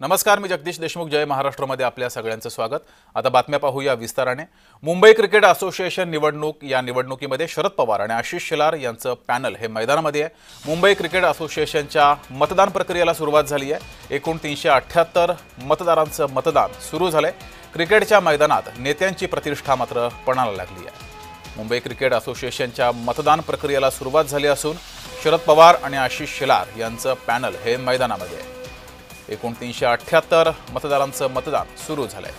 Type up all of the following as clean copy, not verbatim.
नमस्कार, मी जगदीश देशमुख. जय महाराष्ट्रमध्ये आपल्या सगळ्यांचं स्वागत. आता बातम्या पाहूया विस्ताराने. मुंबई क्रिकेट असोसिएशन निवडणूक, या निवडणुकीमध्ये शरद पवार आणि आशिष शेलार यांचं पॅनल हे मैदानामध्ये आहे. मुंबई क्रिकेट असोसिएशनच्या मतदान प्रक्रियेला सुरुवात झाली आहे. एकूण 378 मतदारांचं मतदान सुरू झालंय. क्रिकेटच्या मैदानात नेत्यांची प्रतिष्ठा मात्र पणाला लागली आहे. मुंबई क्रिकेट असोसिएशनच्या मतदान प्रक्रियेला सुरुवात झाली असून शरद पवार आणि आशिष शेलार यांचं पॅनल हे मैदानामध्ये आहे. एकूण 378 मतदारांचं मतदान सुरू झालंय.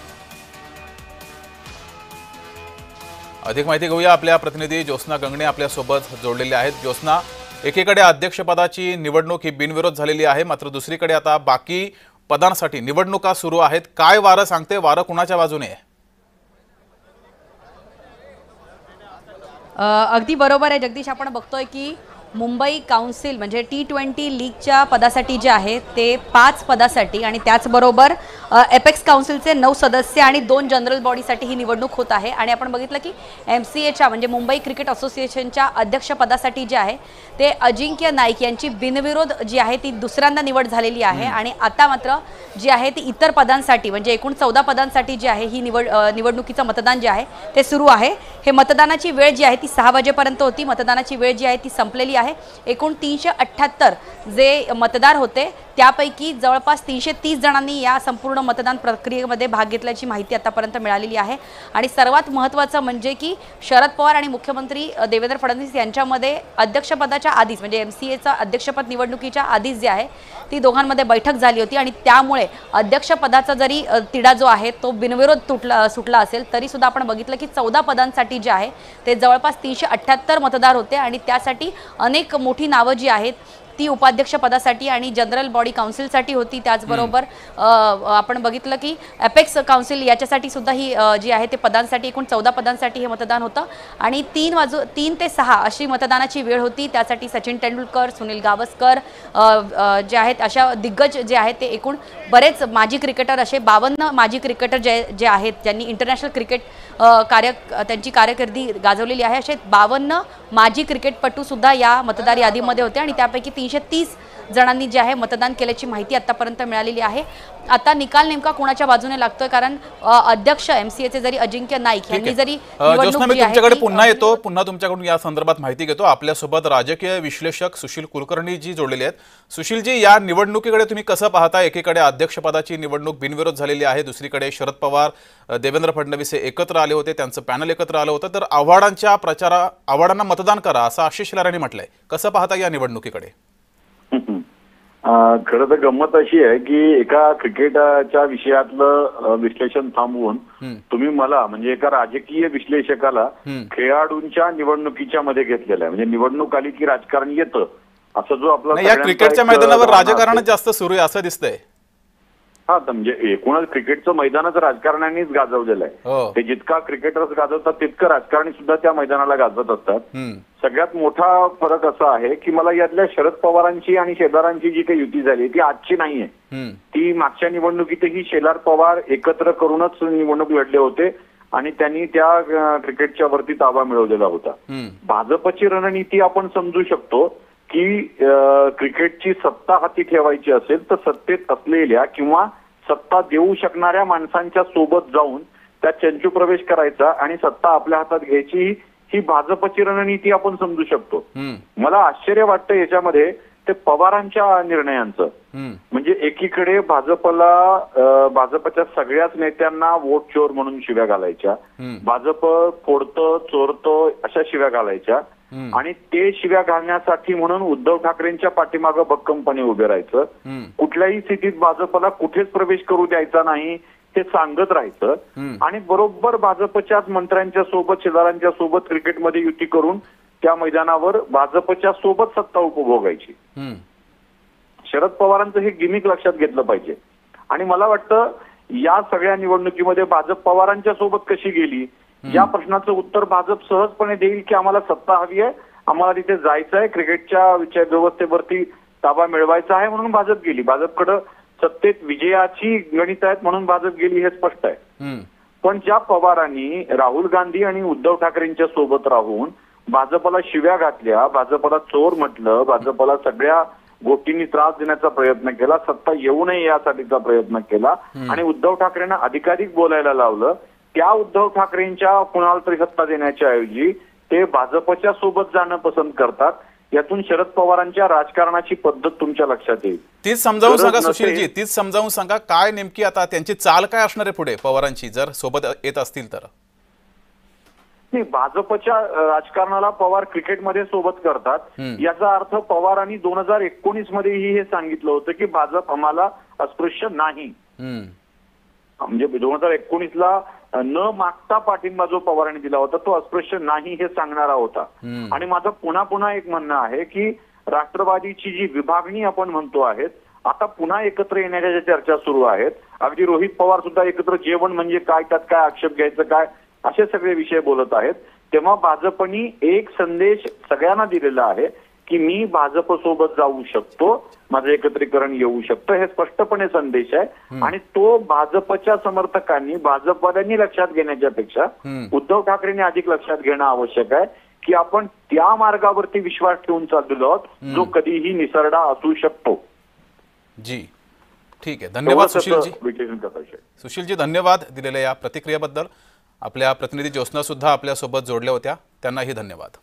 अधिक माहिती घेऊया. आपल्या प्रतिनिधी ज्योत्स्ना गंगणे आपल्या सोबत जोडलेले आहेत. ज्योत्स्ना, एकीकडे अध्यक्षपदाची निवडणूक ही बिनविरोध झालेली आहे, मात्र दुसरीकडे आता बाकी पदांसाठी निवडणुका सुरू आहेत. काय वारं सांगते? वारं कुणाच्या बाजूने आहे? अगदी बरोबर आहे जगदीश. आपण बघतोय की मुंबई काउन्सिल म्हणजे T20 लीगच्या पदासाठी जे आहे ते 5 पदासाठी आणि त्याचबरोबर एपेक्स काउन्सिलचे 9 सदस्य आणि 2 जनरल बॉडीसाठी ही निवडणूक होत आहे. आणि आपण बघितलं की MCAच्या म्हणजे मुंबई क्रिकेट असोसिएशनच्या अध्यक्षपदासाठी जे आहे ते अजिंक्य नाईक यांची बिनविरोध जी आहे ती दुसऱ्यांदा निवड झालेली आहे. आणि आता मात्र जी आहे ती इतर पदांसाठी म्हणजे एकूण 14 पदांसाठी जी आहे ही निवडणुकीचं मतदान जे आहे ते सुरू आहे. हे मतदानाची वेळ जी आहे ती 6 वाजेपर्यंत होती. मतदानाची वेळ जी आहे ती संपलेली आहे. एकूण 378 जे मतदार होते त्यापैकी जवळपास 330 जणांनी या संपूर्ण मतदान प्रक्रियेमध्ये भाग घेतल्याची माहिती आतापर्यंत मिळालेली आहे. आणि सर्वात महत्त्वाचं म्हणजे की शरद पवार आणि मुख्यमंत्री देवेंद्र फडणवीस यांच्यामध्ये अध्यक्षपदाच्या आधीच म्हणजे MCAचा अध्यक्षपद निवडणुकीच्या आधीच जे आहे ती दोघांमध्ये बैठक झाली होती. आणि त्यामुळे अध्यक्षपदाचा जरी तिढा जो आहे तो बिनविरोध सुटला असेल तरी सुद्धा आपण बघितलं की 14 पदांसाठी जे आहे ते जवळपास 378 मतदार होते. आणि त्यासाठी अनेक मोठी नावं जी आहेत ती उपाध्यक्ष पदासाठी आणि जनरल बॉडी काउन्सिलसाठी होती. त्याचबरोबर आपण बघितलं की एपेक्स काउन्सिल याच्यासाठी सुद्धा ही जी आहे ते पदांसाठी एकूण 14 पदांसाठी हे मतदान होतं. आणि 3 ते 6 अशी मतदानाची वेळ होती. त्यासाठी सचिन तेंडुलकर, सुनील गावस्कर जे आहेत अशा दिग्गज जे आहेत ते एकूण बरेच माजी क्रिकेटर असे 52 माजी क्रिकेटर जे आहेत ज्यांनी इंटरनॅशनल क्रिकेट त्यांची कारकिर्दी गाजवलेली आहे असे 52 माजी क्रिकेटपटू सुद्धा या मतदार यादीमध्ये होते. आणि त्यापैकी 330 जणांनी जे आहे मतदान केल्याची माहिती आतापर्यंत मिळालेली आहे. आता निकाल नेमका कोणाच्या बाजूने लागतोय कारण अध्यक्ष MCAचे जरी अजिंक्य नाईक यांनी जरी तुमच्याकडे पुन्हा येतो, पुन्हा तुमच्याकडून या संदर्भात माहिती घेतो. आपल्यासोबत राजकीय विश्लेषक सुशील कुलकर्णी जी जोडलेले आहेत. सुशीलजी, या निवडणुकीकडे तुम्ही कसं पाहता? एकीकडे अध्यक्षपदाची निवडणूक बिनविरोध झालेली आहे, दुसरीकडे शरद पवार, देवेंद्र फडणवीस एकत्र आले होते, त्यांचं पॅनल एकत्र आलं होतं, तर आव्हाडांना मतदान करा असं आशिष शेलार यांनी म्हटलंय. कसं पाहता या निवडणुकीकडे? खरं तर गंमत अशी आहे की एका क्रिकेटच्या विषयातलं विश्लेषण थांबवून तुम्ही मला म्हणजे एका राजकीय विश्लेषकाला खेळाडूंच्या निवडणुकीच्या मध्ये घेतलेला आहे. म्हणजे निवडणूक आली की राजकारण येतं असं जो आपला या क्रिकेटच्या मैदानावर राजकारणच जास्त सुरू आहे असं दिसतंय. हा, तर म्हणजे एकूणच क्रिकेटचं मैदानच राजकारण्यांनीच गाजवलेलं आहे. ते जितका क्रिकेटर्स गाजवतात तितकं राजकारणी सुद्धा त्या मैदानाला गाजवत असतात. सगळ्यात मोठा फरक असा आहे की मला यातल्या शरद पवारांची आणि शेलारांची जी काही युती झाली ती आजची नाहीये. ती मागच्या निवडणुकीतही शेलार पवार एकत्र करूनच निवडणूक लढले होते आणि त्यांनी त्या क्रिकेटच्या वरती ताबा मिळवलेला होता. भाजपची रणनीती आपण समजू शकतो की क्रिकेटची सत्ता हाती ठेवायची असेल तर सत्तेत असलेल्या किंवा सत्ता देऊ शकणाऱ्या माणसांच्या सोबत जाऊन त्यात चंचू प्रवेश करायचा आणि सत्ता आपल्या हातात घ्यायची, ही भाजपची रणनीती आपण समजू शकतो. मला आश्चर्य वाटतं याच्यामध्ये ते पवारांच्या निर्णयांचं. म्हणजे एकीकडे भाजपच्या सगळ्याच नेत्यांना वोट चोर म्हणून शिव्या घालायच्या, भाजप फोडतं चोरतं अशा शिव्या घालायच्या आणि ते शिव्या घालण्यासाठी म्हणून उद्धव ठाकरेंच्या पाठीमागं भक्कमपणे उभे राहायचं. कुठल्याही स्थितीत भाजपला कुठेच प्रवेश करू द्यायचा नाही ते सांगत राहायचं आणि बरोबर भाजपच्याच मंत्र्यांच्या सोबत शेलारांच्या सोबत क्रिकेटमध्ये युती करून त्या मैदानावर भाजपच्या सोबत सत्ता उपभोगायची. शरद पवारांचं हे गिमिक लक्षात घेतलं पाहिजे. आणि मला वाटतं या सगळ्या निवडणुकीमध्ये भाजप पवारांच्या सोबत कशी गेली या प्रश्नाचं उत्तर भाजप सहजपणे देईल की आम्हाला सत्ता हवी आहे, आम्हाला तिथे जायचं आहे, क्रिकेटच्या व्यवस्थेवरती ताबा मिळवायचा आहे म्हणून भाजप गेली. भाजपकडे सत्तेत विजयाची गणित आहेत म्हणून भाजप गेली हे स्पष्ट आहे. पण ज्या पवारांनी राहुल गांधी आणि उद्धव ठाकरेंच्या सोबत राहून भाजपला शिव्या घातल्या, भाजपला चोर म्हटलं, भाजपला सगळ्या गोष्टींनी त्रास देण्याचा प्रयत्न केला, सत्ता येऊ नये यासाठीचा प्रयत्न केला आणि उद्धव ठाकरेंना अधिकाधिक बोलायला लावलं. त्या उद्धव ठाकरेंच्या कुणाला तरी सत्ता देण्याच्या ऐवजी ते भाजपच्या सोबत जाणं पसंत करतात. यातून शरद पवारांच्या राजकारणाची पद्धत तुमच्या लक्षात येईल. तीच समजावून सांगा गरज नसेल- सुशीलजी, तीच समजावून सांगा काय नेमकी आता त्यांची चाल काय असणार आहे पुढे पवारांची, जर सोबत येत असतील तर. नाही, भाजपच्या राजकारणाला पवार क्रिकेटमध्ये सोबत करतात. याचा अर्थ पवारांनी 2019 मध्येही हे सांगितलं होतं की भाजप आम्हाला अस्पृश्य नाही. म्हणजे 2019ला न मागता पाठिंबा जो पवारांनी दिला होता तो अस्पृश्य नाही हे सांगणारा होता. आणि माझं पुन्हा एक म्हणणं आहे की राष्ट्रवादीची जी विभागणी आपण म्हणतो आहेत, आता पुन्हा एकत्र येण्याच्या ज्या चर्चा सुरू आहेत, अगदी रोहित पवार सुद्धा एकत्र जेवण म्हणजे काय, त्यात काय आक्षेप घ्यायचं काय, असे सगळे विषय बोलत आहेत. तेव्हा भाजपनी एक संदेश सगळ्यांना दिलेला आहे की मी भाजप सोबत जाऊ शकतो, माझं एकत्रीकरण येऊ शकतं, हे स्पष्टपणे संदेश आहे. आणि तो भाजपच्या समर्थकांनी, भाजपवाल्यांनी लक्षात घेण्याच्या पेक्षा उद्धव ठाकरेंनी अधिक लक्षात घेणं आवश्यक आहे की आपण त्या मार्गावरती विश्वास ठेवून चाललेलो आहोत जो कधीही निसरडा असू शकतो. जी ठीक आहे, धन्यवाद सुशीलजी. विश्लेषण करायचं. सुशीलजी धन्यवाद दिलेल्या या प्रतिक्रियेबद्दल. आपल्या प्रतिनिधी ज्योत्स्ना सुद्धा आपल्यासोबत जोडल्या होत्या, त्यांनाही धन्यवाद.